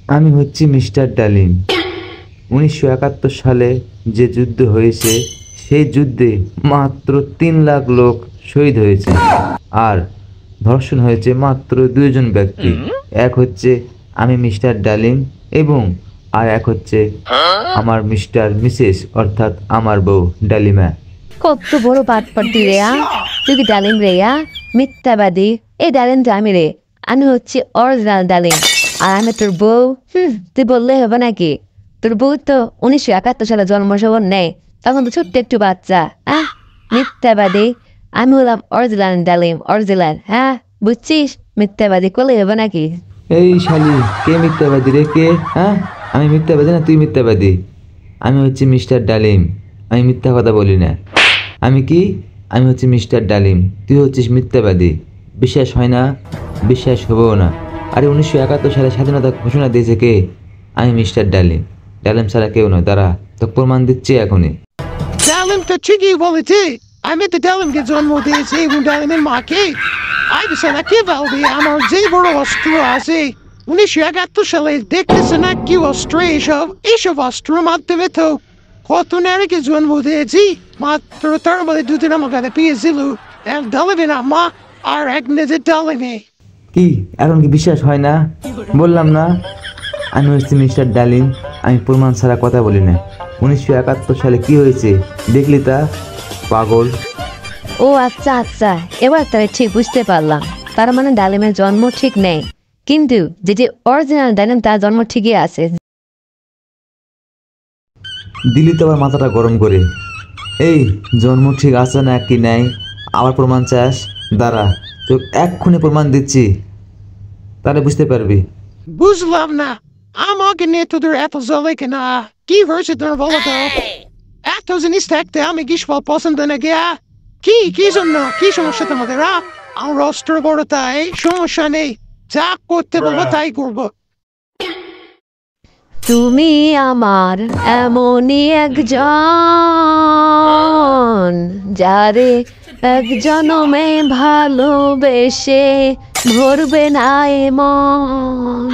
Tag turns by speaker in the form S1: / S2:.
S1: আমি হচ্ছি মিস্টার ডালিম। 1971 সালে যে যুদ্ধ হয়েছে সেই যুদ্ধে মাত্র 3 লাখ লোক শহীদ হয়েছে, আর ধর্ষণ হয়েছে মাত্র 2জন ব্যক্তি। এক হচ্ছে আমি মিস্টার ডালিম, এবং আর এক হচ্ছে আমার মিস্টার মিসেস, অর্থাৎ আমার বউ ডালিমা।
S2: কত বড় বাটপার তুই রে, তুই কি ডালিম রে? মিথ্যাবাদী। এই ডালিমটা আমি রে, আমি হচ্ছে অরিজিনাল ডালিম, আর আমি তোর বউ। তুই বললে হবে নাকি? তোর বউ তো 1971 সালে জন্মগ্রহণ নেই, তখন তো ছোট্ট একটু বাচ্চা। মিথ্যাবাদী। আমি হলাম অরিজিনাল ডালিম, অরিজিনাল। বুঝছিস? মিথ্যাবাদী করলে হবে নাকি?
S1: এই শালি, কে মিথ্যাবাদী রে? কে? আমি মিথ্যাবাদী না তুই মিথ্যাবাদী? আমি হচ্ছি মিস্টার ডালিম, আমি মিথ্যা কথা বলি না। আমি কি? আমি হচ্ছি মিস্টার ডালিম, তুই হচ্ছিস মিথ্যাবাদী। বিশ্বাস হয় না, বিশ্বাস হবেও না। আরে 1971 সালে স্বাধীনতা ঘোষণা দিয়েছে কে? আমি মিস্টার ডালিম। ডালিম ছাড়া কেউ নয়। তারা তো প্রমাণ দিচ্ছে এখনই।
S3: ডালিম তো ঠিকই বলেছে। আমি তো ডালিমকে জন্ম দিয়েছি এবং ডালিমের মাকে। আমি সালাকে বলবি আমার যে বড় অস্ত্র আছে 1971 সালে দেখতেছে না কি অস্ত্র, এইসব অস্ত্র মাধ্যমে তো কত নারীকে জন্ম দিয়েছি। মাত্র তার মধ্যে দুদিন আমার কাছে পেয়েছিল এক ডালিমের মা আর এক নিজের ডালিমে।
S1: কি এখন কি বিশ্বাস হয় না? বললাম না আমি হচ্ছি মিস্টার ডালিম, আমি প্রমাণ ছাড়া কথা বলি না। 1971 সালে কি হয়েছে দেখলি তা? পাগল।
S2: ও আচ্ছা আচ্ছা, এবার তাহলে ঠিক বুঝতে পারলাম। তার মানে ডালিমের জন্ম ঠিক নেই, কিন্তু যেটি অরিজিনাল ডালিম তার জন্ম ঠিকই আছে।
S1: দিলি তো আবার মাথাটা গরম করে। এই জন্ম ঠিক আছে না কি নাই আবার প্রমাণ চাস? দাঁড়া, তোর এক্ষুনি প্রমাণ দিচ্ছি, তাহলে বুঝতে পারবি।
S3: বুঝলাম না, আমাকে নিয়ে তোদের এত জ্বলে কেনা? কি হয়েছে তোর বলো তো? এত জিনিস থাকতে আমি গ্রীষ্ম পছন্দ না গিয়া? কি জন্য? কি সমস্যা তোমাদের? আমার অস্ত্র বড়, তাই সমস্যা নেই, যা করতে বলবো তাই করবো।
S2: তুমি আমার এমনই একজন, যারে এক জনমে ভালোবেসে ভরবে না এ মন।